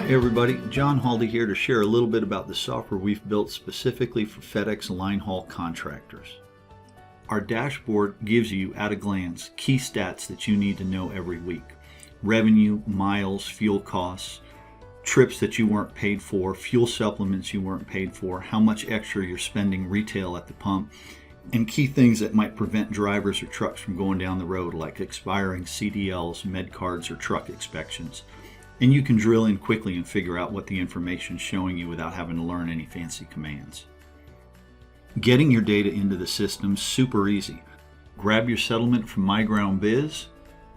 Hi everybody, John Haldi here to share a little bit about the software we've built specifically for FedEx line haul contractors. Our dashboard gives you, at a glance, key stats that you need to know every week. Revenue, miles, fuel costs, trips that you weren't paid for, fuel supplements you weren't paid for, how much extra you're spending retail at the pump, and key things that might prevent drivers or trucks from going down the road, like expiring CDLs, med cards, or truck inspections. And you can drill in quickly and figure out what the information is showing you without having to learn any fancy commands. Getting your data into the system's super easy. Grab your settlement from MyGroundBiz,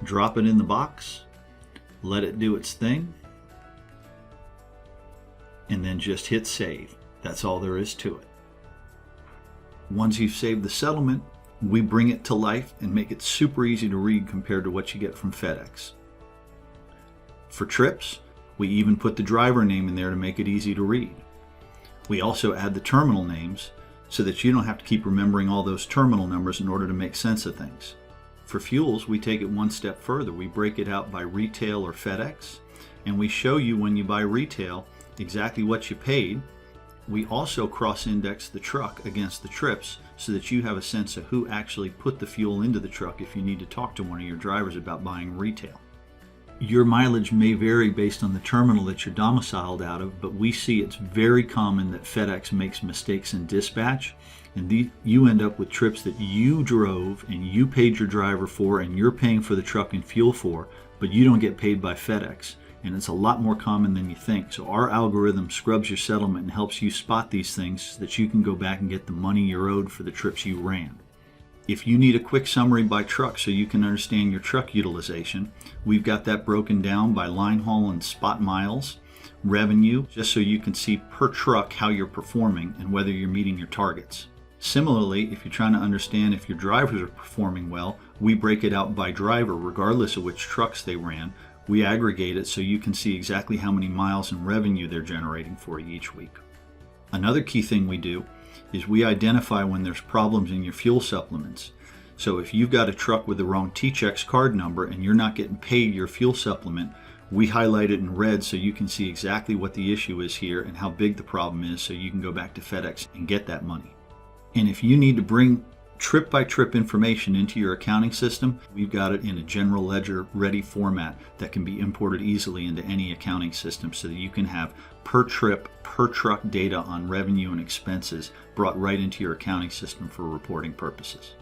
drop it in the box, let it do its thing, and then just hit save. That's all there is to it. Once you've saved the settlement, we bring it to life and make it super easy to read compared to what you get from FedEx. For trips, we even put the driver name in there to make it easy to read. We also add the terminal names so that you don't have to keep remembering all those terminal numbers in order to make sense of things. For fuels, we take it one step further. We break it out by retail or FedEx, and we show you when you buy retail exactly what you paid. We also cross-index the truck against the trips so that you have a sense of who actually put the fuel into the truck if you need to talk to one of your drivers about buying retail. Your mileage may vary based on the terminal that you're domiciled out of, but we see it's very common that FedEx makes mistakes in dispatch, and you end up with trips that you drove and you paid your driver for and you're paying for the truck and fuel for, but you don't get paid by FedEx. And it's a lot more common than you think. So our algorithm scrubs your settlement and helps you spot these things so that you can go back and get the money you're owed for the trips you ran. If you need a quick summary by truck so you can understand your truck utilization, we've got that broken down by line haul and spot miles, revenue, just so you can see per truck how you're performing and whether you're meeting your targets. Similarly, if you're trying to understand if your drivers are performing well, we break it out by driver regardless of which trucks they ran. We aggregate it so you can see exactly how many miles and revenue they're generating for you each week. Another key thing we do is we identify when there's problems in your fuel supplements. So if you've got a truck with the wrong T-Checks card number and you're not getting paid your fuel supplement, we highlight it in red so you can see exactly what the issue is here and how big the problem is so you can go back to FedEx and get that money. And if you need to bring trip-by-trip information into your accounting system, we've got it in a general ledger ready format that can be imported easily into any accounting system so that you can have per trip, per truck data on revenue and expenses brought right into your accounting system for reporting purposes.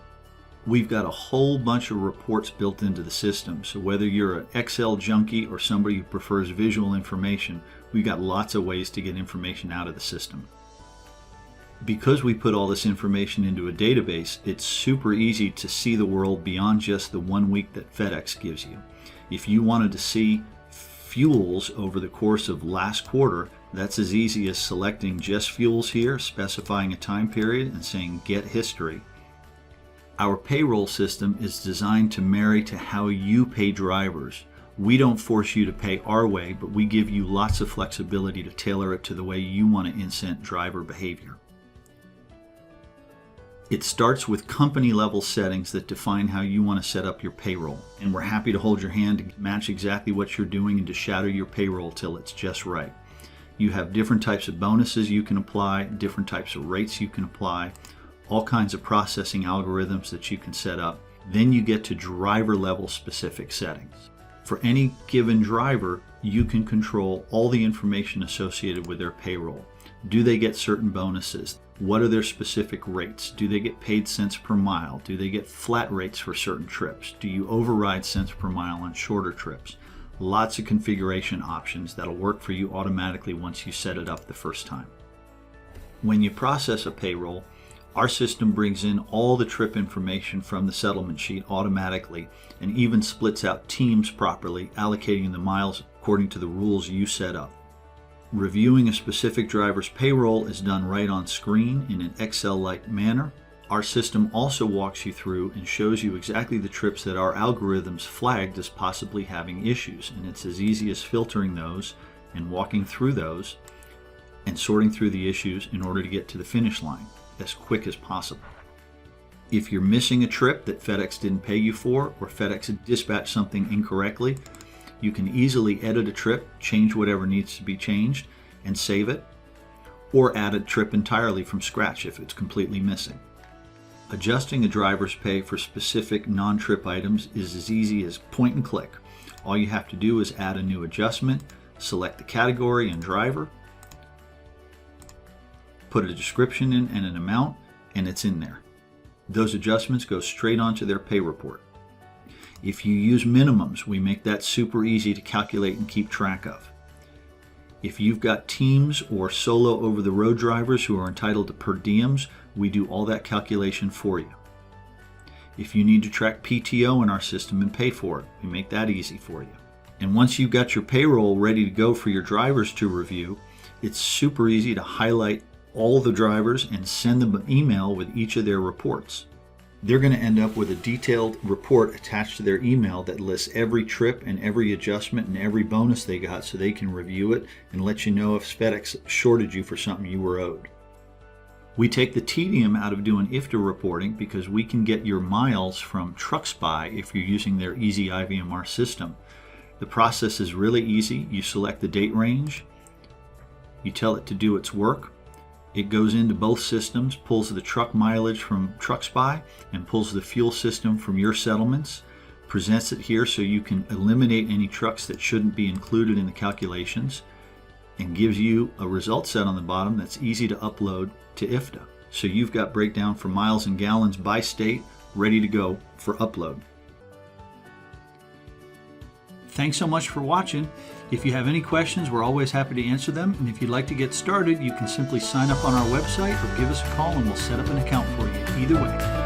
We've got a whole bunch of reports built into the system, so whether you're an Excel junkie or somebody who prefers visual information, we've got lots of ways to get information out of the system. Because we put all this information into a database, it's super easy to see the world beyond just the 1 week that FedEx gives you. If you wanted to see fuels over the course of last quarter, that's as easy as selecting just fuels here, specifying a time period, and saying get history. Our payroll system is designed to marry to how you pay drivers. We don't force you to pay our way, but we give you lots of flexibility to tailor it to the way you want to incent driver behavior. It starts with company level settings that define how you want to set up your payroll. And we're happy to hold your hand to match exactly what you're doing and to shadow your payroll till it's just right. You have different types of bonuses you can apply, different types of rates you can apply, all kinds of processing algorithms that you can set up. Then you get to driver level specific settings. For any given driver, you can control all the information associated with their payroll. Do they get certain bonuses? What are their specific rates? Do they get paid cents per mile? Do they get flat rates for certain trips? Do you override cents per mile on shorter trips? Lots of configuration options that'll work for you automatically once you set it up the first time. When you process a payroll, our system brings in all the trip information from the settlement sheet automatically and even splits out teams properly, allocating the miles according to the rules you set up. Reviewing a specific driver's payroll is done right on screen in an Excel-like manner. Our system also walks you through and shows you exactly the trips that our algorithms flagged as possibly having issues, and it's as easy as filtering those and walking through those and sorting through the issues in order to get to the finish line as quick as possible. If you're missing a trip that FedEx didn't pay you for, or FedEx had dispatched something incorrectly, You can easily edit a trip, change whatever needs to be changed, and save it, or add a trip entirely from scratch if it's completely missing. Adjusting a driver's pay for specific non-trip items is as easy as point and click. All you have to do is add a new adjustment, select the category and driver, put a description in and an amount, and it's in there. Those adjustments go straight onto their pay report. If you use minimums, we make that super easy to calculate and keep track of. If you've got teams or solo over-the-road drivers who are entitled to per diems, we do all that calculation for you. If you need to track PTO in our system and pay for it, we make that easy for you. And once you've got your payroll ready to go for your drivers to review, it's super easy to highlight all the drivers and send them an email with each of their reports. They're going to end up with a detailed report attached to their email that lists every trip and every adjustment and every bonus they got, so they can review it and let you know if FedEx shorted you for something you were owed. We take the tedium out of doing IFTA reporting because we can get your miles from TruckSpy if you're using their easy IVMR system. The process is really easy. You select the date range, you tell it to do its work. It goes into both systems, pulls the truck mileage from TruckSpy and pulls the fuel system from your settlements, presents it here so you can eliminate any trucks that shouldn't be included in the calculations, and gives you a result set on the bottom that's easy to upload to IFTA. So you've got breakdown for miles and gallons by state ready to go for upload. Thanks so much for watching. If you have any questions, we're always happy to answer them. And if you'd like to get started, you can simply sign up on our website or give us a call and we'll set up an account for you. Either way.